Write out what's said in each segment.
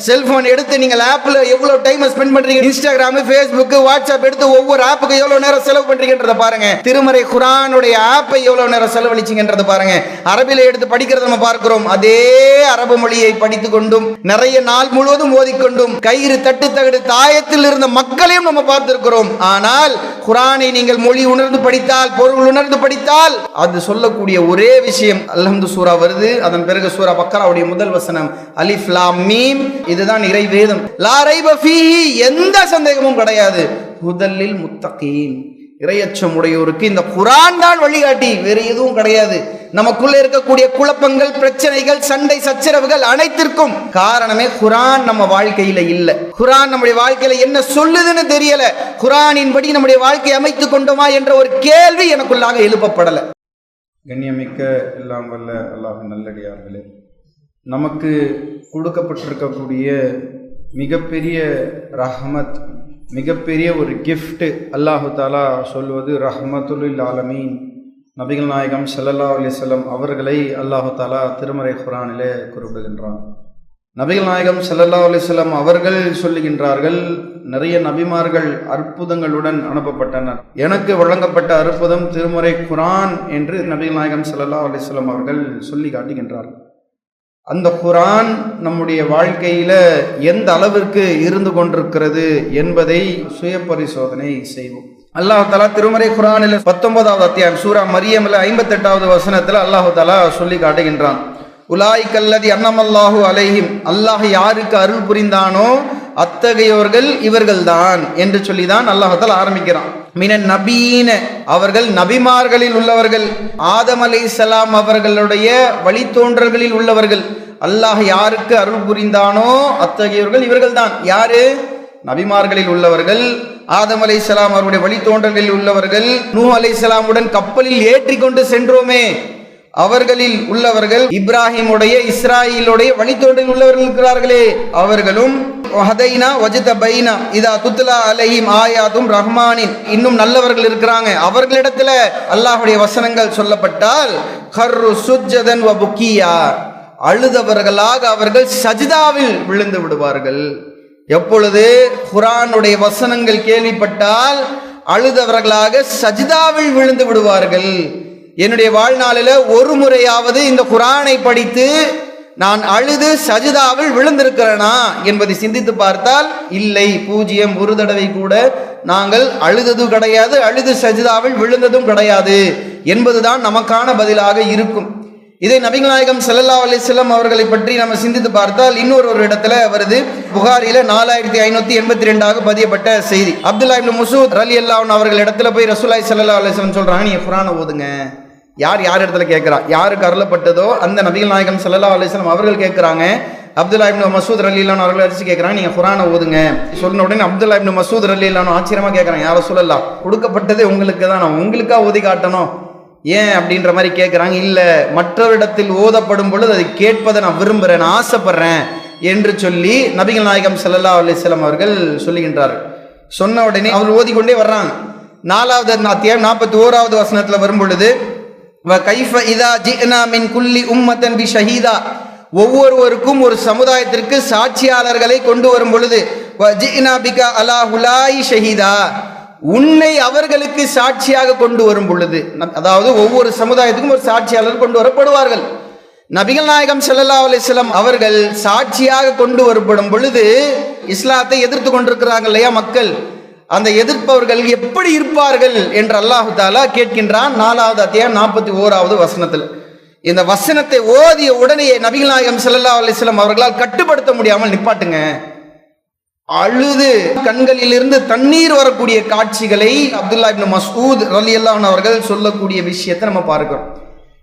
Cellphone எடுத்து நீங்கள் ஆப்ல எவ்வளவு டைம் ஸ்பெண்ட் பண்றீங்க, இன்ஸ்டாகிராம், ஃபேஸ்புக், வாட்ஸ்அப் எடுத்து ஒவ்வொரு ஆப்புக்கு எவ்வளவு நேரம் செலவு பண்றீங்கன்றத பாருங்க. திருமறை குர்ஆனுடைய ஆப்பை எவ்வளவு நேரம் செலவழிச்சீங்கன்றத பாருங்க. அரபில எடுத்து படிக்கிறத நம்ம பார்க்கிறோம். அதே அரபு மொழியை படித்துக் கொண்டும் நிறைய நாள் முழுவதும் ஓதிக்கொண்டும் கயிறு தட்டு தகடு தாயத்தில் இருந்த மக்களையும் நம்ம பார்த்திருக்கிறோம். ஆனால் குர்ஆனை நீங்கள் மொழி உணர்ந்து படித்தால், பொருள் உணர்ந்து படித்தால், அது சொல்லக்கூடிய ஒரே விஷயம் அல்ஹம்து சூரா வருது. அதன் பிறகு சூரா பக்கராவுடைய முதல் வசனம் அலிஃப் லாம் மீம், இதுதான் இறை வேதம். லா ரைப ஃபீஹி, எந்த சந்தேகமும் கிடையாது. ஹுதல்லில் முத்தகீன், இறையச்சம் உடையோருக்கு இந்த குர்ஆன் தான் வழிகாட்டி, வேற எதுவும் கிடையாது. நமக்குள்ள இருக்கக்கூடிய குழப்பங்கள், பிரச்சனைகள், சண்டை சச்சரவுகள் அனைத்திற்கும் காரணமே குர்ஆன் நம்ம வாழ்க்கையில இல்ல. குர்ஆன் நம்முடைய வாழ்க்கையில என்ன சொல்லுதுன்னு தெரியல. குர்ஆனின் படி நம்முடைய வாழ்க்கையை அமைத்துக் கொண்டோமா என்ற ஒரு கேள்வி எனக்குள்ளாக எழுப்பப்படல. கண்ணியமிக்க எல்லாம் வல்ல அல்லாஹ் நல்லடியார்களே, நமக்கு கொடுக்கப்பட்டிருக்கக்கூடிய மிகப்பெரிய ரஹ்மத், மிகப்பெரிய ஒரு கிஃப்ட், அல்லாஹு தாலா சொல்வது ரஹ்மத்துல் ஆலமீன் நபிகள் நாயகம் ஸல்லல்லாஹு அலைஹி வஸல்லம் அவர்களை அல்லாஹு தாலா திருமறை குர்ஆனிலே குறிப்பிடுகின்றான். நபிகள் நாயகம் ஸல்லல்லாஹு அலைஹி வஸல்லம் அவர்கள் சொல்லுகின்றார்கள், நிறைய நபிமார்கள் அற்புதங்களுடன் அனுப்பப்பட்டனர். எனக்கு வழங்கப்பட்ட அற்புதம் திருமறை குர்ஆன் என்று நபிகள் நாயகம் ஸல்லல்லாஹு அலைஹி வஸல்லம் அவர்கள் சொல்லி காட்டுகின்றார்கள். அந்த குர்ஆன் நம்முடைய வாழ்க்கையில எந்த அளவிற்கு இருந்து கொண்டிருக்கிறது என்பதை சுய பரிசோதனை செய்வோம். அல்லாஹ் தஆலா திருமறை குர்ஆனில் 19வது அத்தியாயம் சூரா மரியம்ல 58வது வசனத்தில் அல்லாஹ் தஆலா சொல்லி காட்டுகின்றான், உலாயிகல்லதி அன்னமல்லாஹு அலைஹிம், அல்லாஹ் யாருக்கு அருள் புரிந்தானோ அத்தகையோர்கள் இவர்கள்தான் என்று சொல்லிதான் அல்லாஹ் தஆலா ஆரம்பிக்கிறான். மினன் நபீன, அவர்கள் நபிமார்களில் உள்ளவர்கள், ஆதம் அலைஹிஸ்ஸலாம் அவர்களுடைய வழித்தோன்றல்களில் உள்ளவர்கள். அல்லாஹ் யாருக்கு அருள் புரிந்தானோ அத்தகையோர்கள் இவர்கள்தான். யாரு? நபிமார்களில் உள்ளவர்கள், ஆதம் அலைஹிஸ்ஸலாம் அவருடைய வழித்தோன்றல்களில் உள்ளவர்கள், நூஹ் அலைஹிஸ்ஸலாமுடன் கப்பலில் ஏற்றி கொண்டு சென்றோமே அவர்களில் உள்ளவர்கள், இப்ராஹிமுடைய இஸ்ராயீலுடைய வழித்தோன்றலில் உள்ளவர்கள் இருக்கிறார்களே அவர்களும், வஹதைனா வஜ்தபைனா இதா துத்லா அலைஹிம் ஆயாத்தும் ரஹ்மானின், இன்னும் நல்லவர்கள் இருக்கிறாங்க. அவர்களிடத்துல அல்லாஹ்வுடைய வசனங்கள் சொல்லப்பட்டால் கர்ரு சுஜ்ஜதன் வ புக்கியா, அழுதவர்களாக அவர்கள் சஜ்தாவில் விழுந்து விடுவார்கள். எப்பொழுது குர்ஆனுடைய வசனங்கள் கேள்விப்பட்டால் அழுதவர்களாக சஜ்தாவில் விழுந்து விடுவார்கள். என்னுடைய வாழ்நாளில் ஒரு முறையாவது இந்த குர்ஆனை படித்து நான் அழுது சஜ்தாவில் விழுந்திருக்கிறேனா என்பதை சிந்தித்து பார்த்தால் இல்லை, 0, ஒரு தடவை கூட நாங்கள் அழுததும் கிடையாது, அழுது சஜ்தாவில் விழுந்ததும் கிடையாது என்பதுதான் நமக்கான பதிலாக இருக்கும். இதை நபிகள் நாயகம் ஸல்லல்லாஹு அலைஹி வஸல்லம் அவர்களை பற்றி நம்ம சிந்தித்து பார்த்தால் இன்னொரு இடத்துல வருது. புகாரில 4582 பதியப்பட்ட செய்தி. அப்துல்லா இப்னு மஸ்ஊத் ரலியல்லாஹு அன்ஹு அவர்கள் இடத்துல போய் ரசூலுல்லாஹி ஸல்லல்லாஹு அலைஹி வஸல்லம் சொல்றாங்க, நீங்க குர்ஆனை ஓதுங்க. யார் இடத்துல கேட்கிறா? யாருக்கு அருளப்பட்டதோ அந்த நபிகள் நாயகம் ஸல்லல்லாஹு அலைஹி வஸல்லம் அவர்கள் கேட்கிறாங்க. அப்துல்லா இப்னு மஸ்ஊத் ரலியல்லாஹு அன்ஹு அவர்கள் அடிச்சு கேட்கிறாங்க, நீங்க குர்ஆனை ஓதுங்க. சொன்ன உடனே அப்துல்லா இப்னு மஸ்ஊத் ரலியல்லாஹு அன்ஹு ஆச்சரியமா கேட்கிறாங்க, யார் ரசூலல்லாஹ், கொடுக்கப்பட்டதே உங்களுக்கு தான், நான் உங்களுக்கா ஓதி காட்டணும் ஏன் அப்படின்ற மாதிரி கேட்குறாங்க. இல்லை, மற்றவரிடத்தில் ஓதப்படும் பொழுது அதை கேட்பதை நான் விரும்புகிறேன், நான் ஆசைப்படுறேன் என்று சொல்லி நபிகள் நாயகம் ஸல்லல்லாஹு அலைஹி வஸல்லம் அவர்கள் சொல்லுகின்றார்கள். சொன்ன உடனே அவர் ஓதிக்கொண்டே வர்றாங்க. 4வது அத்தியாயம் 41வது வசனத்தில் வரும் பொழுது, வ கைஃப இதா ஜிஅனா மின் குல்லி உம்மத்தன் பி ஷஹீதா, ஒவ்வொருவருக்கும் ஒரு சமுதாயத்திற்கு சாட்சியாளர்களை கொண்டு வரும் பொழுது, வ ஜிஅனா பிக அலா ஹுலாய் ஷஹீதா, உன்னை அவர்களுக்கு சாட்சியாக கொண்டு வரும் பொழுது, அதாவது ஒவ்வொரு சமுதாயத்துக்கும் ஒரு சாட்சியாளர் கொண்டு வரப்படுவார்கள். நபிகள் நாயகம் ஸல்லல்லாஹு அலைஹி வஸல்லம் அவர்கள் சாட்சியாக கொண்டு வரப்படும் பொழுது இஸ்லாத்தை எதிர்த்து கொண்டிருக்கிறார்கள் இல்லையா மக்கள், அந்த எதிர்ப்பவர்கள் எப்படி இருப்பார்கள் என்று அல்லாஹ் தஆலா கேட்கின்றான். 4வது அத்தியாயம் 41வது வசனத்தில். இந்த வசனத்தை ஓதிய உடனே நபிகள் நாயகம் ஸல்லல்லாஹு அலைஹி வஸல்லம் அவர்களால் கட்டுப்படுத்த முடியாமல் நிப்பாட்டுங்க, அழுது கண்களில் இருந்து தண்ணீர் வரக்கூடிய காட்சிகளை அப்துல்லா இப்னு மஸ்ஊத் ரலியல்லாஹு அன்ஹு அவர்கள் சொல்லக்கூடிய விஷயத்தை நம்ம பார்க்கிறோம்.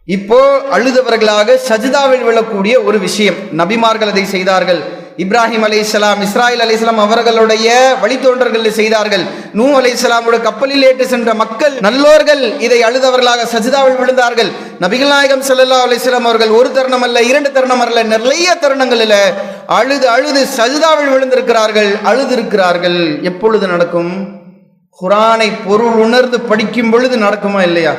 இப்போ அழுதவர்களாக சஜ்தாவில் விழக்கூடிய ஒரு விஷயம், நபிமார்கள் அதை செய்தார்கள். இப்ராஹிம் அலைஹிஸ்ஸலாம், இஸ்ராயில் அலைஹிஸ்ஸலாம் அவர்களுடைய வழித்தோன்றர்கள் செய்தார்கள். நூஹ் அலைஹிஸ்ஸலாமுடைய கப்பலில் ஏற்று சென்ற மக்கள் நல்லோர்கள் இதை அழுதவர்களாக சஜ்தாவில் விழுந்தார்கள். நபிகள் நாயகம் ஸல்லல்லாஹு அலைஹி வஸல்லம் அவர்கள் ஒரு தருணம் அல்ல, 2 தருணம் அல்ல, நிறைய தருணங்களில் அழுது அழுது சஜ்தாவில் விழுந்திருக்கிறார்கள், அழுதிருக்கிறார்கள். எப்பொழுது நடக்கும்? குர்ஆனை பொருள் உணர்ந்து படிக்கும் பொழுது நடக்குமா இல்லையா?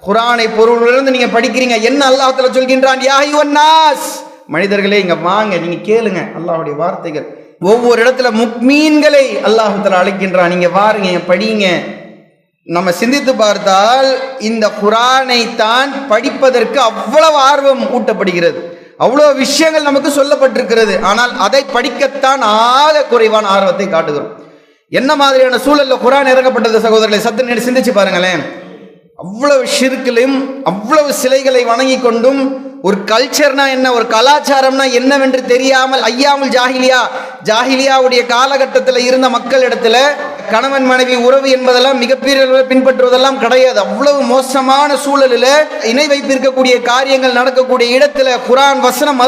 குர்ஆனை பொருள் உணர்ந்து நீங்க படிக்கிறீங்க, என்ன அல்லாஹ் தஆலா சொல்கின்றான், யா அய்யுஹன் நாஸ், மனிதர்களே இங்க வாங்க, நீங்க கேளுங்க அல்லாஹ்வுடைய வார்த்தைகள். ஒவ்வொரு இடத்துல முக்மீன்களை அல்லாஹ் தஆலா அழைக்கின்றான். நீங்க வாருங்க, படிங்க. நம்ம சிந்தித்து பார்த்தால் இந்த குர்ஆனை தான் படிப்பதற்கு அவ்வளவு ஆர்வம் ஊட்டப்படுகிறது, அவ்வளவு விஷயங்கள் நமக்கு சொல்லப்பட்டிருக்கிறது. ஆனால் அதை படிக்கத்தான் ஆக குறைவான ஆர்வத்தை காட்டுகிறோம். என்ன மாதிரியான சூழல்ல குர்ஆன் இறங்கப்பட்டது சகோதரர்களை சத்து சிந்திச்சு பாருங்களேன். அவ்வளவு ஷிர்கிலும் அவ்வளவு சிலைகளை வணங்கி கொண்டும் ஒரு கல்ச்சர்னா என்ன, ஒரு கலாச்சாரம்னா என்னவென்று தெரியாமல் ஐயாமுல் ஜாஹிலியாவுடைய காலகட்டத்தில் இருந்த மக்களிடத்துல கணவன் மனைவி உறவு என்பதெல்லாம் மிகப்பெரிய பின்பற்றுவதெல்லாம் கிடையாது. அவ்வளவு மோசமான சூழலில் இணை வைப்பிருக்கக்கூடிய காரியங்கள் நடக்கக்கூடிய இடத்துல குர்ஆன் வசனம்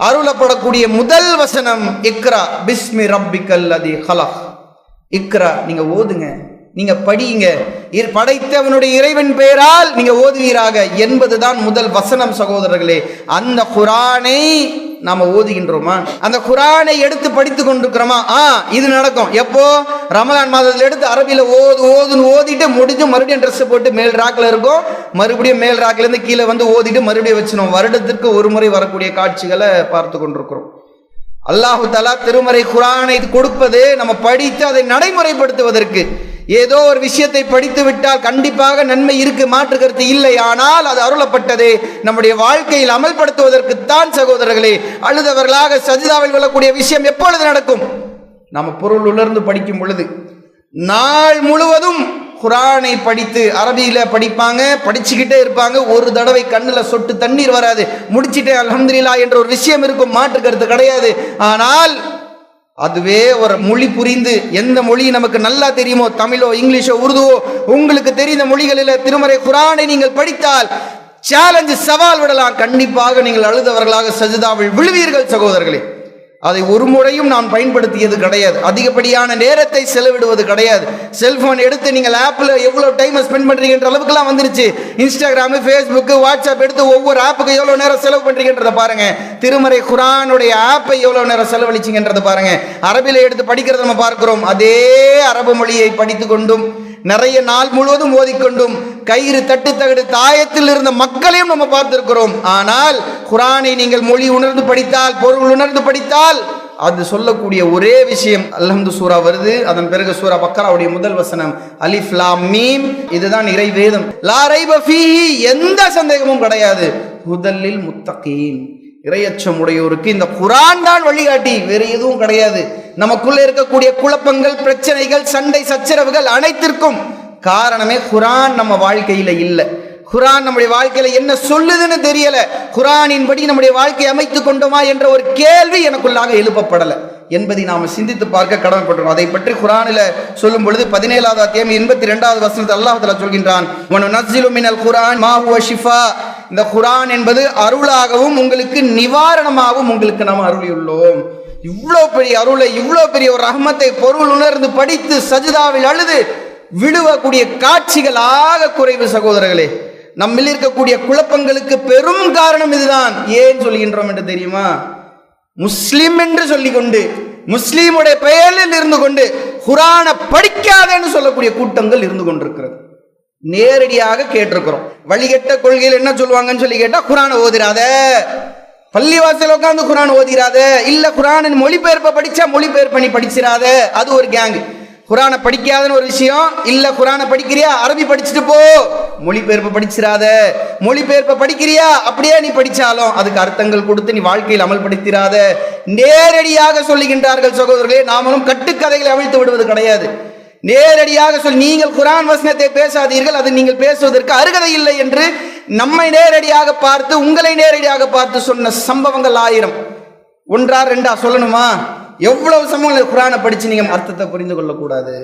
அருளப்படக்கூடிய முதல் வசனம் இக்ரா பிஸ்மி ரப்பிக்கல்லதி ஹலக். இக்ரா, நீங்க ஓதுங்க, நீங்க படியுங்க, படைத்தவனுடைய இறைவன் பெயரால் நீங்க ஓதுவீராக என்பதுதான் முதல் வசனம் சகோதரர்களே. அந்த குர்ஆனை நாம ஓதுகின்றோமா? அந்த குர்ஆனை எடுத்து படித்து கொண்டிருக்கிறோமா? இது நடக்கும் எப்போ? ரமலான் மாதத்தில் எடுத்து அரபியில ஓதிட்டு முடிஞ்சு மறுபடியும் ட்ரெஸ் போட்டு மேல் ராக்ல இருக்கும், மறுபடியும் மேல் ராக்ல இருந்து கீழே வந்து ஓதிட்டு மறுபடியும் வச்சிடும். வருடத்திற்கு ஒரு முறை வரக்கூடிய காட்சிகளை பார்த்து கொண்டிருக்கிறோம். அல்லாஹு தஆலா திருமறை குர்ஆனை கொடுப்பது நம்ம படித்து அதை நடைமுறைப்படுத்துவதற்கு. ஏதோ ஒரு விஷயத்தை படித்து விட்டால் கண்டிப்பாக நன்மை இருக்கு, மாற்று கருத்து இல்லை. ஆனால் அது அருளப்பட்டது நம்முடைய வாழ்க்கையில் அமல்படுத்துவதற்குத்தான் சகோதரர்களே. அழுதவர்களாக சஜிதாவில் விழக்கூடிய விஷயம் எப்பொழுது நடக்கும்? நம்ம பொருள் உணர்ந்து படிக்கும் பொழுது. நாள் முழுவதும் குர்ஆனை படித்து அரபியில படிப்பாங்க, படிச்சுக்கிட்டே இருப்பாங்க. ஒரு தடவை கண்ணுல சொட்டு தண்ணீர் வராது. முடிச்சுட்டே அல்ஹம்துலில்லாஹ் என்ற ஒரு விஷயம் இருக்கும், மாற்று கருத்து கிடையாது. ஆனால் அதுவே ஒரு மொழி புரிந்து, எந்த மொழி நமக்கு நல்லா தெரியுமோ, தமிழோ இங்கிலீஷோ உருதுவோ, உங்களுக்கு தெரிந்த மொழிகளில் திருமறை குர்ஆனை நீங்கள் படித்தால் சேலஞ்சு சவால் விடலாம், கண்டிப்பாக நீங்கள் அழுதவர்களாக சஜிதாவில் விழுவீர்கள் சகோதரர்களே. அதை ஒரு முறையும் நான் பயன்படுத்தியது கிடையாது, அதிகப்படியான நேரத்தை செலவிடுவது கிடையாது. செல்போன் எடுத்து நீங்கள் ஆப்பில் எவ்வளோ டைம் ஸ்பெண்ட் பண்ணுறீங்கன்ற அளவுக்குலாம் வந்துருச்சு. இன்ஸ்டாகிராமு, ஃபேஸ்புக்கு, வாட்ஸ்அப் எடுத்து ஒவ்வொரு ஆப்புக்கு எவ்வளோ நேரம் செலவு பண்ணுறீங்கன்றதை பாருங்க. திருமறை குர்ஆனுடைய ஆப்பை எவ்வளோ நேரம் செலவழிச்சிங்கன்றதை பாருங்க. அரபியில் எடுத்து படிக்கிறத நம்ம பார்க்கிறோம். அதே அரபு மொழியை படித்து கொண்டும் நிறைய நாள் முழுவதும் ஓதிக்கொண்டும் கயிறு தட்டு தகடு தாயத்தில் இருந்த மக்களையும் நம்ம பார்த்திருக்கிறோம். ஆனால் குர்ஆனை நீங்கள் மொழி உணர்ந்து படித்தால், பொருள் உணர்ந்து படித்தால், அது சொல்லக்கூடிய ஒரே விஷயம் அல்ஹம்து சூரா வருது. அதன் பிறகு சூரா பக்கராவுடைய முதல் வசனம் அலிஃப் லாம் மீம், இதுதான் இறை வேதம். லா ரைப ஃபீஹி, எந்த சந்தேகமும் கிடையாது. ஹுதல்லில் முத்தகீன், இறையச்சம் உடையோருக்கு இந்த குர்ஆன் தான் வழிகாட்டி, வேறு எதுவும் கிடையாது. நமக்குள்ள இருக்கக்கூடிய குழப்பங்கள், பிரச்சனைகள், சண்டை சச்சரவுகள் அனைத்திற்கும் காரணமே குர்ஆன் நம்ம வாழ்க்கையில இல்லை. குர்ஆன் நம்முடைய வாழ்க்கையில என்ன சொல்லுதுன்னு தெரியல, குர்ஆனின் படி நம்முடைய வாழ்க்கையை அமைத்துக் கொண்டோமா என்ற ஒரு கேள்வி எனக்குள்ளாக எழுப்பப்படலை என்பதை நாம் சிந்தித்து பார்க்க கடமைப்பட்டோம். அதை பற்றி குர்ஆனில் சொல்லும் பொழுது 17வது அத்தியாயம் 82வது வசனத்தில் அல்லாஹ் தஆலா சொல்கின்றான், வனுனஸ்ஸிலு மினல் குர்ஆன் மா ஹுவ ஷிஃபா, இந்த குர்ஆன் என்பது அருளாகவும் உங்களுக்கு நிவாரணமாகவும் உங்களுக்கு நாம் அருளியுள்ளோம். இவ்வளோ பெரிய அருளை, இவ்வளோ பெரிய ஒரு ரஹ்மத்தை பொருள் உணர்ந்து படித்து சஜிதாவில் அழுது விழுவக்கூடிய காட்சிகளாக குறைவு சகோதரர்களே. நம்மில் இருக்கக்கூடிய குழப்பங்களுக்கு பெரும் காரணம் இதுதான். ஏன் சொல்கின்றோம் என்று தெரியுமா? முஸ்லிம் என்று சொல்லிக்கொண்டு, முஸ்லீமுடைய பெயரில் இருந்து கொண்டு குர்ஆனை படிக்காதேன்னு சொல்லக்கூடிய கூட்டங்கள் இருந்து கொண்டிருக்கிறது. நேரடியாக கேட்டிருக்கிறோம். வழிகட்ட கொள்கையில் என்ன சொல்லுவாங்கன்னு சொல்லி கேட்டா, குர்ஆனை ஓதிராத, பள்ளிவாசல் உட்காந்து குர்ஆன் ஓதிராத, இல்ல குர்ஆனின் மொழிபெயர்ப்பை படிச்சா மொழிபெயர்ப்பு பண்ணி படிச்சிராத, அது ஒரு கேங். குர்ஆனை படிக்காதன்னு ஒரு விஷயம் இல்ல. குர்ஆனை படிக்கிறியா, அரபி படிச்சுட்டு போ, மொழிபெயர்ப்பு படிச்சிராத. மொழிபெயர்ப்பை படிக்கிறியா, அப்படியே நீ படிச்சாலும் அதுக்கு அர்த்தங்கள் கொடுத்து நீ வாழ்க்கையில் அமல்படுத்திராத. நேரடியாக சொல்லுகின்றார்கள் சகோதரர்களே. நாமளும் கட்டுக்கதைகளை அவிழ்த்து விடுவது கிடையாது. நேரடியாக சொல்லி, நீங்கள் குர்ஆன் வசனத்தை பேசாதீர்கள், அது நீங்கள் பேசுவதற்கு அருகதை இல்லை என்று நம்மை நேரடியாக பார்த்து, உங்களை நேரடியாக பார்த்து சொன்ன சம்பவங்கள் 1000. ஒன்றா ரெண்டா சொல்லணுமா? எவ்வளவு சம்பவங்கள். குர்ஆனை படிச்சு நீங்க அர்த்தத்தை புரிந்து கொள்ளக்கூடாது.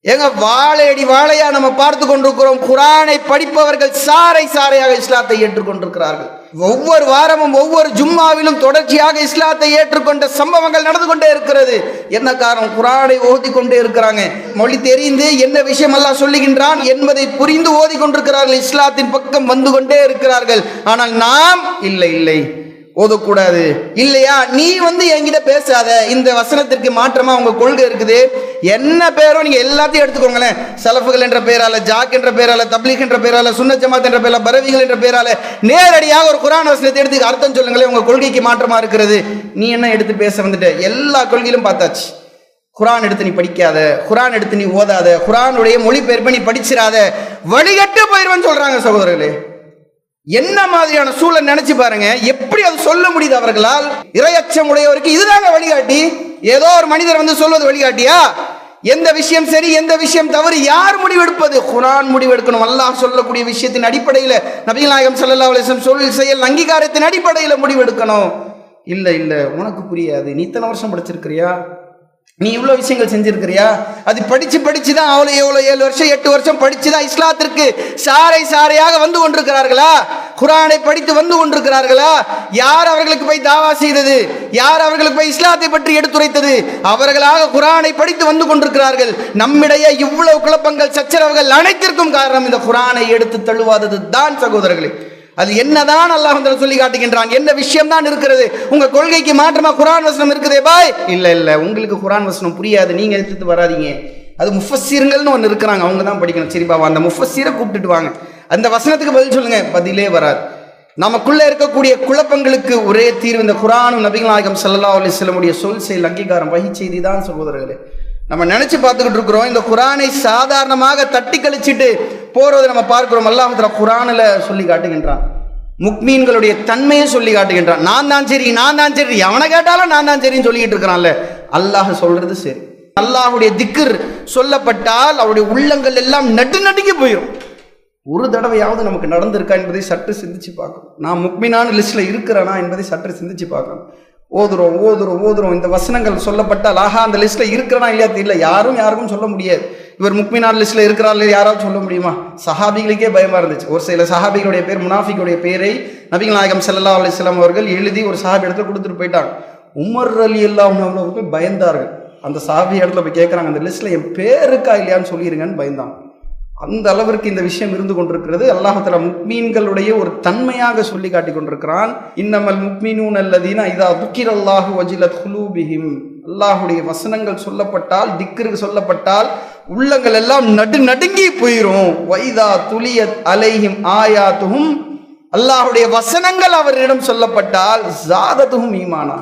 எங்க வாழையடி வாழையா நம்ம பார்த்து கொண்டிருக்கிறோம். குர்ஆனை படிப்பவர்கள் சாரை சாரையாக இஸ்லாத்தை ஏற்றுக்கொண்டிருக்கிறார்கள். ஒவ்வொரு வாரமும் ஒவ்வொரு ஜும்மாவிலும் தொடர்ச்சியாக இஸ்லாத்தை ஏற்றுக்கொண்ட சம்பவங்கள் நடந்து கொண்டே இருக்கிறது. என்ன காரணம்? குர்ஆனை ஓதி கொண்டே இருக்கிறாங்க. மொழி தெரிந்து என்ன விஷயம் எல்லாம் சொல்லுகின்றான் என்பதை புரிந்து ஓதி கொண்டிருக்கிறார்கள். இஸ்லாத்தின் பக்கம் வந்து கொண்டே இருக்கிறார்கள். ஆனால் நாம் இல்லை ஓதக்கூடாது இல்லையா, நீ என்கிட்ட பேசாத, இந்த வசனத்திற்கு மாற்றமா உங்க கொள்கை இருக்குது, என்ன பேரோ நீங்க எல்லாத்தையும் எடுத்துக்கோங்களேன். சலஃபுகள் என்ற பேரால, ஜாக் என்ற பேரால, தப்லீக் என்ற பேரால, சுன்னத் ஜமாத் என்ற பேரால, பரவிகள் என்ற பேரால நேரடியாக ஒரு குர்ஆன் வசனத்தை எடுத்து அர்த்தம் சொல்லுங்களேன், உங்க கொள்கைக்கு மாற்றமா இருக்கிறது. நீ என்ன எடுத்து பேச வந்துட்ட? எல்லா கொள்கையிலும் பார்த்தாச்சு. குர்ஆன் எடுத்து நீ படிக்காத, குர்ஆன் எடுத்து நீ ஓதாத, குர்ஆனுடைய மொழிபெயர்ப்பை நீ படிச்சிராத, வழிகட்டு போயிருவன்னு சொல்றாங்க சகோதரர்களே. என்ன மாதிரியான சூழல் நினைச்சு பாருங்க. எப்படி அது சொல்ல முடியுது அவர்களால்? இறையச்சம் உடையவருக்கு இதுதாங்க வழிகாட்டி. ஏதோ ஒரு மனிதர் வந்து சொல்வது வழிகாட்டியா? எந்த விஷயம் சரி, எந்த விஷயம் தவறு, யார் முடிவெடுப்பது? குர்ஆன் முடிவெடுக்கணும். அல்லாஹ் சொல்லக்கூடிய விஷயத்தின் அடிப்படையில், நபிகள் நாயகம் ஸல்லல்லாஹு அலைஹி வஸல்லம் சொல் செயல் அங்கீகாரத்தின் அடிப்படையில் முடிவெடுக்கணும். இல்ல உனக்கு புரியாது. நீ இத்தனை வருஷம் படிச்சிருக்கிறியா? நீ இவ்வளவு விஷயங்கள் செஞ்சிருக்கிறியா? அது படிச்சுதான் அவ்வளோ 7 வருஷம் 8 வருஷம் படிச்சுதான் இஸ்லாத்திற்கு சாரையாக வந்து கொண்டிருக்கிறார்களா? குர்ஆனை படித்து வந்து கொண்டிருக்கிறார்களா? யார் அவர்களுக்கு போய் தாவா செய்தது? யார் அவர்களுக்கு போய் இஸ்லாத்தை பற்றி எடுத்துரைத்தது? அவர்களாக குர்ஆனை படித்து வந்து கொண்டிருக்கிறார்கள். நம்மிடையே இவ்வளவு குழப்பங்கள், சச்சரவுகள் அனைத்திற்கும் காரணம் இந்த குர்ஆனை எடுத்து தள்ளுவாதது தான் சகோதரர்களே. அது என்னதான் அல்லாஹ் சொல்லி காட்டுகின்றான்? என்ன விஷயம் தான் இருக்கிறது? உங்க கொள்கைக்கு மாற்றமா குர்ஆன் வசனம் இருக்குதே பாய். இல்ல உங்களுக்கு குர்ஆன் வசனம் புரியாது, நீங்க எடுத்துட்டு வராதீங்க. அது முஃபஸ்ஸிர்கள்னு ஒன்று இருக்கிறாங்க, அவங்க தான் படிக்கணும். சரி பாவா, அந்த முஃபஸ்ஸிரை கூப்பிட்டுட்டு வாங்க, அந்த வசனத்துக்கு பதில் சொல்லுங்க. பதிலே வராது. நமக்குள்ள இருக்கக்கூடிய குழப்பங்களுக்கு ஒரே தீர்வு இந்த குர்ஆனும் நபிகள் நாயகம் ஸல்லல்லாஹு அலைஹி வஸல்லம் சொல் செயல் அங்கீகாரம் வகை செய்தி தான் சகோதரர்களே. நம்ம நினைச்சு பார்த்துக்கிட்டு இருக்கிறோம். இந்த குர்ஆனை சாதாரணமாக தட்டி கழிச்சிட்டு போறதை நம்ம பார்க்கிறோம். அல்லாஹ் தஆலா குர்ஆனில் சொல்லி காட்டுகின்றான். முக்மீன்களுடைய தன்மையை சொல்லி காட்டுகின்றான். நான் தான் சரி, அவனை கேட்டாலும் நான் தான் சரின்னு சொல்லிக்கிட்டு இருக்கிறான்ல. அல்லாஹ் சொல்றது சரி. அல்லாஹுடைய திக்ர் சொல்லப்பட்டால் அவருடைய உள்ளங்கள் எல்லாம் நடுங்கி போயிடும். ஒரு தடவையாவது நமக்கு நடந்திருக்கா என்பதை சற்று சிந்திச்சு பார்க்கணும். நான் முக்மீனான லிஸ்ட்ல இருக்கிறேனா என்பதை சற்று சிந்திச்சு பார்க்கணும். ஓதுறோம் இந்த வசனங்கள் சொல்லப்பட்டால் ஆஹா அந்த லிஸ்ட்ல இருக்கிறனா இல்லையா தெரியல. யாருக்கும் சொல்ல முடியாது இவர் முக்மினார் லிஸ்ட்ல இருக்கிறார் இல்லையா, யாராவது சொல்ல முடியுமா? சஹாபிகளுக்கே பயமா இருந்துச்சு. ஒரு சில சஹாபிகளுடைய பேர், முனாஃபிக்குடைய பேரை நபிகள் நாயகம் ஸல்லல்லாஹு அலைஹி வஸல்லம் அவர்கள் எழுதி ஒரு சஹாபி இடத்துல கொடுத்துட்டு போயிட்டாங்க. உமர் ரலியல்லாஹு அன்ஹு அவர்கள் பயந்தார்கள். அந்த சஹாபி இடத்துல போய் கேட்கறாங்க, அந்த லிஸ்ட்ல என் பேர் இருக்கா இல்லையான்னு சொல்லிருங்கன்னு பயந்தாங்க. அந்த அளவிற்கு இந்த விஷயம் இருந்து கொண்டிருக்கிறது. அல்லாஹ் தஆலா முக்மீன்களுடைய ஒரு தன்மையாக சொல்லி காட்டி கொண்டிருக்கிறான். இன்னமல் முக்மினூன அல்லதீன இதா துக்கிரல்லாஹு வஜிலத் குலூபிஹிம். அல்லாஹ்வுடைய வசனங்கள் சொல்லப்பட்டால், திக்ரு சொல்லப்பட்டால் உள்ளங்கள் எல்லாம் நடுங்கி போயிரும். வைதா துலியத் அலைஹிம் ஆயாத்துஹும். அல்லாஹ்வுடைய வசனங்கள் அவரிடம் சொல்லப்பட்டால் ஜாதத்துஹும் ஈமானா,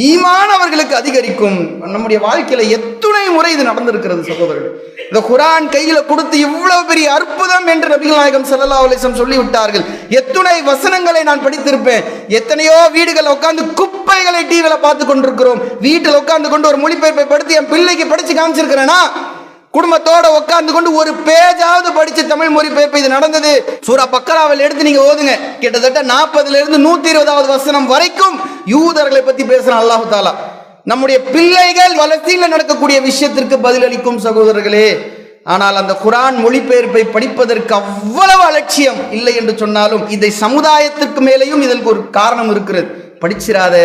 ஈமான் அவர்களுக்கு அதிகரிக்கும். நம்முடைய வாழ்க்கையில எத்துணை முறை இது நடந்திருக்கிறது சகோதரர்கள். இந்த குர்ஆன் கையில கொடுத்து இவ்வளவு பெரிய அற்புதம் என்று நபிகள் நாயகம் ஸல்லல்லாஹு அலைஹி வஸல்லம் சொல்லிவிட்டார்கள். எத்துணை வசனங்களை நான் படித்திருப்பேன். எத்தனையோ வீடுகள் உட்கார்ந்து குப்பைகளை டிவியில பார்த்து கொண்டிருக்கிறோம். வீட்டில் உட்கார்ந்து கொண்டு ஒரு மொழிபெயர்ப்பை படித்து என் பிள்ளைக்கு படிச்சு காமிச்சிருக்கிறேனா? குடும்பத்தோட உட்கார்ந்து கொண்டு ஒரு பேஜாவது படிச்சு தமிழ் மொழிபெயர்ப்பு இது நடந்தது. சூரா பக்கராவில் எடுத்து நீங்க ஓதுங்க, கிட்டத்தட்ட 40 to 120 வசனம் வரைக்கும் யூதர்களை பத்தி பேசுறான் அல்லாஹ் தஆலா. நம்முடைய பிள்ளைகள் பலஸ்தீனில் நடக்கக்கூடிய விஷயத்திற்கு பதிலளிக்கும் சகோதரர்களே. ஆனால் அந்த குர்ஆன் மொழிபெயர்ப்பை படிப்பதற்கு அவ்வளவு அலட்சியம் இல்லை என்று சொன்னாலும் இதை சமுதாயத்திற்கு மேலேயும் இதற்கு ஒரு காரணம் இருக்கிறது. படிச்சிராத,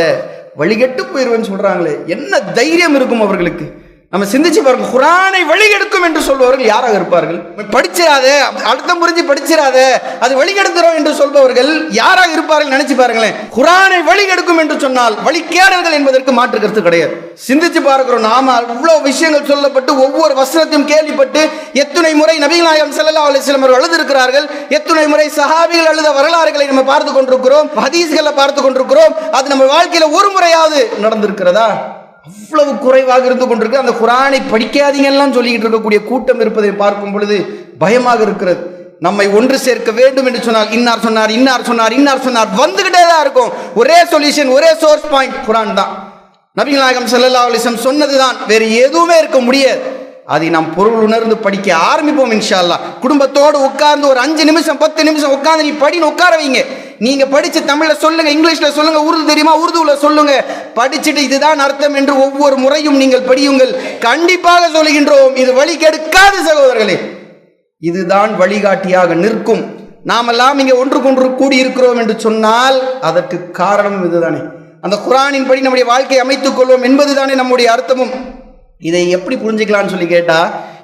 வழிகெட்டு போயிருவேன்னு சொல்றாங்களே, என்ன தைரியம் இருக்கும் அவர்களுக்கு? நம்ம சிந்திச்சு பாருங்க. குர்ஆனை வழிகெடுக்கும் என்று சொல்பவர்கள் யாராக இருப்பார்கள்? படிச்சிராத, அர்த்தம் புரிஞ்சு படிச்சிராத, அது வழிகெடுக்கிறோம் என்று சொல்பவர்கள் யாராக இருப்பார்கள் நினைச்சு பாருங்களேன். குர்ஆனை வழிகெடுக்கும் என்று சொன்னால் வழிகேடர்கள் என்பதற்கு மாற்று கருத்து கிடையாது. சிந்திச்சு பார்க்கிறோம். நாம அவ்வளவு விஷயங்கள் சொல்லப்பட்டு ஒவ்வொரு வசனத்தையும் கேள்விப்பட்டு எத்துணை முறை நபிகள் நாயகம் ஸல்லல்லாஹு அலைஹி வஸல்லம் அவர்கள் எழுதியிருக்கிறார்கள். எத்துணை முறை சஹாபிகள் எழுத வரலாறுகளை நம்ம பார்த்து கொண்டிருக்கிறோம், ஹதீஸ்களை பார்த்து கொண்டிருக்கிறோம். அது நம்ம வாழ்க்கையில ஒரு முறையாவது நடந்திருக்கிறதா? அவ்வளவு குறைவாக இருந்து கொண்டிருக்கு. அந்த குர்ஆனை படிக்காதீங்க எல்லாம் சொல்லிக்கிட்டு இருக்கக்கூடிய கூட்டம் இருப்பதை பார்க்கும் பொழுது பயமாக இருக்கிறது. நம்மை ஒன்று சேர்க்க வேண்டும் என்று சொன்னால் இன்னார் சொன்னார் வந்துகிட்டே தான் இருக்கும். ஒரே சொல்யூஷன், ஒரே சோர்ஸ் பாயிண்ட் குர்ஆன் தான். நபிகள் நாயகம் ஸல்லல்லாஹு அலைஹி வஸல்லம் சொன்னதுதான், வேறு எதுவுமே இருக்க முடியாது. அதை நாம் பொருள் உணர்ந்து படிக்க ஆரம்பிப்போம் இன்ஷா அல்லாஹ். குடும்பத்தோடு உட்கார்ந்து ஒரு 5 நிமிஷம் 10 நிமிஷம் உட்கார்ந்து நீ படின்னு உட்கார வைங்க. நீங்க படிச்சு தமிழ்ல சொல்லுங்க, இங்கிலீஷ்ல சொல்லுங்க, உருது தெரியுமா உருதுல சொல்லுங்க. படிச்சுட்டு இதுதான் அர்த்தம் என்று ஒவ்வொரு முறையும் நீங்கள் படியுங்கள். கண்டிப்பாக சொல்லுகின்றோம், இது வழி கெடுக்காது சகோதரர்களே. இதுதான் வழிகாட்டியாக நிற்கும். நாமெல்லாம் இங்கே ஒன்றுக்கொன்று கூடி இருக்கிறோம் என்று சொன்னால் அதற்கு காரணம் இதுதானே. அந்த குர்ஆனின் படி நம்முடைய வாழ்க்கையை அமைத்துக் கொள்வோம் என்பதுதானே நம்முடைய அர்த்தமும். இதை எப்படி புரிஞ்சுக்கலாம்னு சொல்லி கேட்டா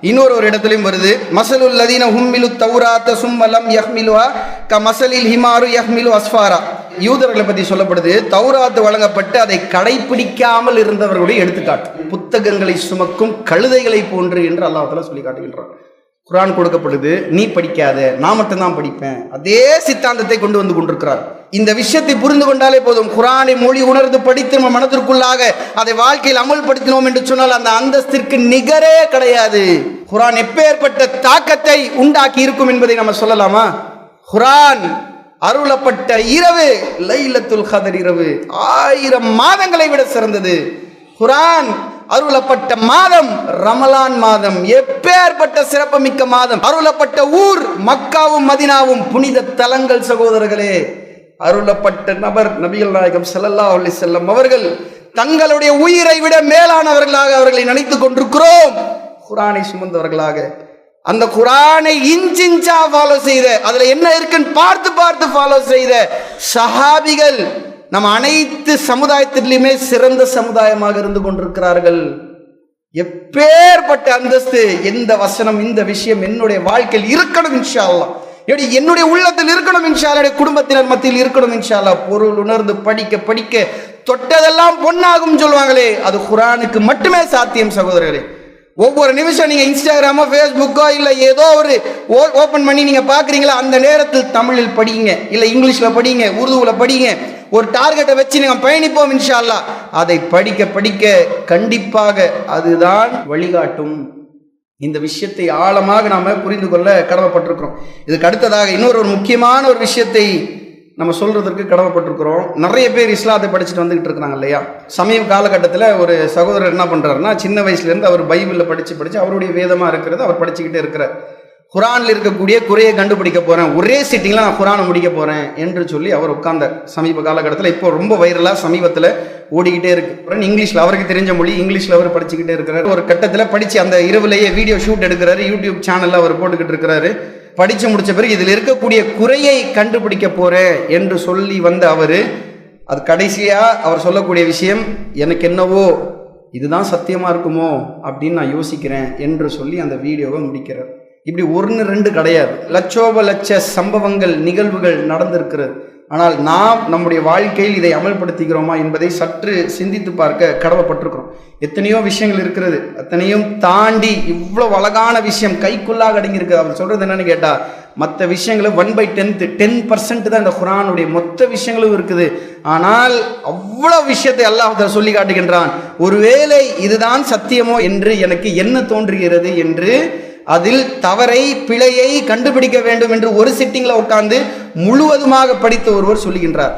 இன்னொரு இடத்துலையும் வருது. மஸலுல் லதீன ஹும்மிலு தௌராத்த சும்ம லம் யஹ்மிலுஹா க மஸலில் ஹிமாரு யஹ்மிலு அஸ்ஃபாரா. யூதர்களை பற்றி சொல்லப்படுது, தௌராத் வழங்கப்பட்டு அதை கடைபிடிக்காமல் இருந்தவர்களுடைய எடுத்துக்காட்டு புத்தகங்களை சுமக்கும் கழுதைகளை போன்று என்று அல்லாஹ் தஆலா சொல்லி காட்டுகின்றான். குர்ஆன் கொடுக்கப்படுது, நீ படிக்காத, நான் மட்டும்தான் படிப்பேன், அதே சித்தாந்தத்தை கொண்டு வந்து கொண்டிருக்கிறார். இந்த விஷயத்தை புரிந்து கொண்டாலே போதும். குர்ஆனை மொழி உணர்ந்து படித்து நம்ம மனதிற்குள்ளாக அதை வாழ்க்கையில் அமல்படுத்தினோம் என்று சொன்னால் அந்த அந்தஸ்திற்கு நிகரே கிடையாது. குர்ஆன் எப்பேற்பட்ட தாக்கத்தை உண்டாக்கி இருக்கும் என்பதை நம்ம சொல்லலாமா? குர்ஆன் அருளப்பட்ட இரவு லைலத்துல் கத்ர் இரவு 1000 மாதங்களை விட சிறந்தது. குர்ஆன் அருளப்பட்ட மாதம் ரமலான் மாதம், எப்பேற்பட்ட சிறப்புமிக்க மாதம். அருளப்பட்ட ஊர் மக்காவும் மதீனாவும், புனித தலங்கள் சகோதரர்களே. அருளப்பட்ட நபர் நபிகள் நாயகம் ஸல்லல்லாஹு அலைஹி வஸல்லம் அவர்கள் தங்களுடைய உயிரை விட மேலானவர்களாக அவர்களை நினைத்துக் கொண்டிருக்கிறோம். குர்ஆனை சுமந்தவர்களாக, அந்த குர்ஆனை இன்சிஞ்சா ஃபாலோ செய்த, அதுல என்ன இருக்குன்னு பார்த்து பார்த்து ஃபாலோ செய்த சஹாபிகள் நம்ம அனைத்து சமுதாயத்திலுமே சிறந்த சமுதாயமாக இருந்து கொண்டிருக்கிறார்கள். எப்பேற்பட்ட அந்தஸ்து! எந்த வசனம், இந்த விஷயம் என்னுடைய வாழ்க்கையில் இருக்கணும் இன்ஷா அல்லாஹ், என்னுடைய உள்ளத்தில் இருக்கணும் இன்ஷா அல்லாஹ், என்னுடைய குடும்பத்தினர் மத்தியில் இருக்கணும் இன்ஷா அல்லாஹ். பொருள் உணர்ந்து படிக்க படிக்க தொட்டதெல்லாம் பொன்னாகும் சொல்லுவாங்களே, அது குர்ஆனுக்கு மட்டுமே சாத்தியம் சகோதரர்களே. ஒவ்வொரு நிமிஷம் நீங்க இன்ஸ்டாகிராமோ ஃபேஸ்புக்கோ இல்ல ஏதோ ஒரு ஓபன் பண்ணி நீங்க பாக்குறீங்களா, அந்த நேரத்தில் தமிழில் படிங்க, இல்ல இங்கிலீஷ்ல படிங்க, உருதுல படிங்க. ஒரு டார்கெட்டை வச்சு நீங்க பயணிப்போம் இன்ஷா அல்லாஹ். அதை படிக்க படிக்க கண்டிப்பாக அதுதான் வழிகாட்டும். இந்த விஷயத்தை ஆழமாக நாம புரிந்து கொள்ள கடமைப்பட்டிருக்கிறோம். இதுக்கு அடுத்ததாக இன்னொரு முக்கியமான ஒரு விஷயத்தை நம்ம சொல்றதற்கு கடமைப்பட்டிருக்கிறோம். நிறைய பேர் இஸ்லாத்தை படிச்சுட்டு வந்துகிட்டு இருக்கிறாங்க இல்லையா? சமீப காலகட்டத்தில் ஒரு சகோதரர் என்ன பண்றாருன்னா, சின்ன வயசுல இருந்து அவர் பைபிளில் படிச்சு அவருடைய வேதமா இருக்கிறது அவர் படிச்சுக்கிட்டே இருக்கிறார். குர்ஆனில் இருக்கக்கூடிய குறையை கண்டுபிடிக்க போறேன், ஒரே சிட்டிங்ல நான் குர்ஆனை முடிக்க போறேன் என்று சொல்லி அவர் உட்கார்ந்தார். சமீப காலகட்டத்தில் இப்போ ரொம்ப வைரலா சமீபத்தில் ஓடிக்கிட்டே இருக்கு. இங்கிலீஷ்ல அவருக்கு தெரிஞ்ச மொழி இங்கிலீஷ்ல அவர் படிச்சுக்கிட்டே இருக்கிறார். ஒரு கட்டத்தில் படிச்சு அந்த இரவுலேயே வீடியோ ஷூட் எடுக்கிறாரு, யூடியூப் சேனல்ல அவர் போட்டுக்கிட்டு இருக்கிறாரு. படிச்சு முடிச்ச பிறகு இதில் இருக்கக்கூடிய குறையை கண்டுபிடிக்க போறேன் என்று சொல்லி வந்த அவரு, அது கடைசியா அவர் சொல்லக்கூடிய விஷயம், எனக்கு என்னவோ இதுதான் சத்தியமா இருக்குமோ அப்படின்னு நான் யோசிக்கிறேன் என்று சொல்லி அந்த வீடியோவை முடிக்கிறார். இப்படி 1-2 கிடையாது, லட்சோப லட்ச சம்பவங்கள் நிகழ்வுகள் நடந்திருக்கிறது. ஆனால் நாம் நம்முடைய வாழ்க்கையில் இதை அமல்படுத்துகிறோமா என்பதை சற்று சிந்தித்து பார்க்க கடமைப்பட்டிருக்கிறோம். எத்தனையோ விஷயங்கள் இருக்கிறது, அத்தனையும் தாண்டி இவ்வளவு அழகான விஷயம் கைக்குள்ளாக அடங்கியிருக்கு. அவர் சொல்றது என்னன்னு கேட்டா, மற்ற விஷயங்களும் 1/10 10% தான் இந்த குர்ஆனுடைய மொத்த விஷயங்களும் இருக்குது. ஆனால் அவ்வளவு விஷயத்தை அல்லாஹ் சொல்லி காட்டுகின்றான். ஒருவேளை இதுதான் சத்தியமோ என்று எனக்கு என்ன தோன்றுகிறது என்று, அதில் தவறை பிழையை கண்டுபிடிக்க வேண்டும் என்று ஒரு சிட்டிங்ல உட்கார்ந்து முழுவதுமாக படித்த ஒருவர் சொல்லுகின்றார்.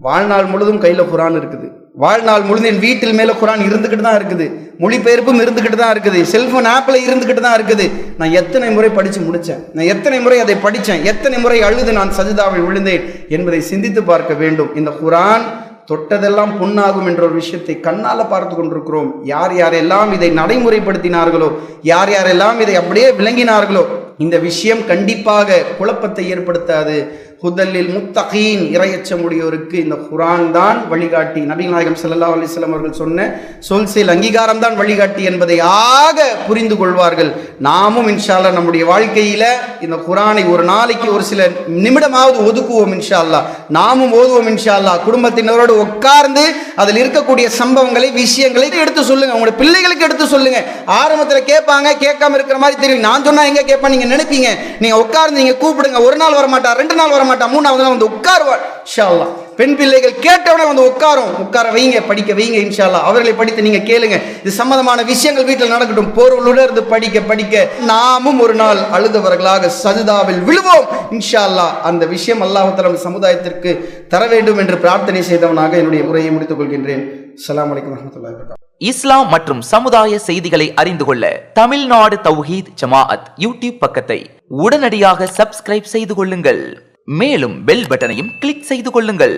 வாழ்நாள் முழுதும் கையில குர்ஆன் இருக்குது, வாழ்நாள் முழுதும் என் வீட்டில் மேல குர்ஆன் இருந்துகிட்டு தான் இருக்குது, மொழிபெயர்ப்பும் இருந்துகிட்டு தான் இருக்குது, செல்போன் ஆப்ல இருந்துகிட்டு தான் இருக்குது. நான் எத்தனை முறை படிச்சு முடிச்சேன், நான் எத்தனை முறை அதை படித்தேன், எத்தனை முறை அழுது நான் சஜிதாவில் விழுந்தேன் என்பதை சிந்தித்து பார்க்க வேண்டும். இந்த குர்ஆன் தொட்டதெல்லாம் பொன்னாகும் என்ற ஒரு விஷயத்தை கண்ணால பார்த்து கொண்டிருக்கிறோம். யார் யாரெல்லாம் இதை நடைமுறைப்படுத்தினார்களோ, யார் யாரெல்லாம் இதை அப்படியே விளங்கினார்களோ, இந்த விஷயம் கண்டிப்பாக குழப்பத்தை ஏற்படுத்தாது. ஹுதல்லில் முத்தகீன், இறையச்சமுடையோருக்கு இந்த குர்ஆன் தான் வழிகாட்டி. நபிகள் நாயகம் ஸல்லல்லாஹு அலைஹி வஸல்லம் அவர்கள் சொன்ன சொல் செயல் அங்கீகாரம் தான் வழிகாட்டி என்பதை ஆக புரிந்து கொள்வார்கள். நாமும் இன்ஷா அல்லாஹ் நம்முடைய வாழ்க்கையில இந்த குர்ஆனை ஒரு நாளைக்கு ஒரு சில நிமிடமாவது ஒதுக்குவோம் இன்ஷா அல்லாஹ். நாமும் ஓதுவோம் இன்ஷா அல்லாஹ். குடும்பத்தினரோடு உட்கார்ந்து அதில் இருக்கக்கூடிய சம்பவங்களை, விஷயங்களை எடுத்து சொல்லுங்க, உங்களுடைய பிள்ளைகளுக்கு எடுத்து சொல்லுங்க. ஆரம்பத்தில் கேட்பாங்க, கேட்காம இருக்கிற மாதிரி தெரியும். நான் சொன்னா எங்க கேட்பா நீங்க நினைப்பீங்க. நீங்க உட்கார்ந்து நீங்க கூப்பிடுங்க, ஒரு நாள் வரமாட்டா, 2 நாள் வரமாட்டா, 3ஆவது நாள் வந்து உட்காருவார் இன்ஷா அல்லாஹ். பெண் பிள்ளைகள் கேட்டவனே வந்து உட்கார வைங்க, படிக்க வைங்க இன்ஷா அல்லாஹ். அவர்களை படித்து நீங்க கேளுங்க. இது சம்பந்தமான விஷயங்கள் வீட்டில் நடக்கட்டும். பொருளுணர்ந்து படிக்க படிக்க நாமும் ஒரு நாள் அழுதவர்களாக சஜிதாவில் விழுவோம் இன்ஷா அல்லாஹ். அந்த விஷயம் அல்லாஹ் தஆலா சமுதாயத்திற்கு தர வேண்டும் என்று பிரார்த்தனை செய்தவனாக என்னுடைய உரையை முடித்துக் கொள்கின்றேன். அஸ்ஸலாமு அலைக்கும் வரஹ்மத்துல்லாஹி வபரகாத்துஹு. இஸ்லாம் மற்றும் சமுதாய செய்திகளை அறிந்து கொள்ள தமிழ்நாடு தௌஹீத் ஜமாஅத் யூடியூப் பக்கத்தை உடனடியாக சப்ஸ்கிரைப் செய்து கொள்ளுங்கள். மேலும் பெல் பட்டனையும் கிளிக் செய்து கொள்ளுங்கள்.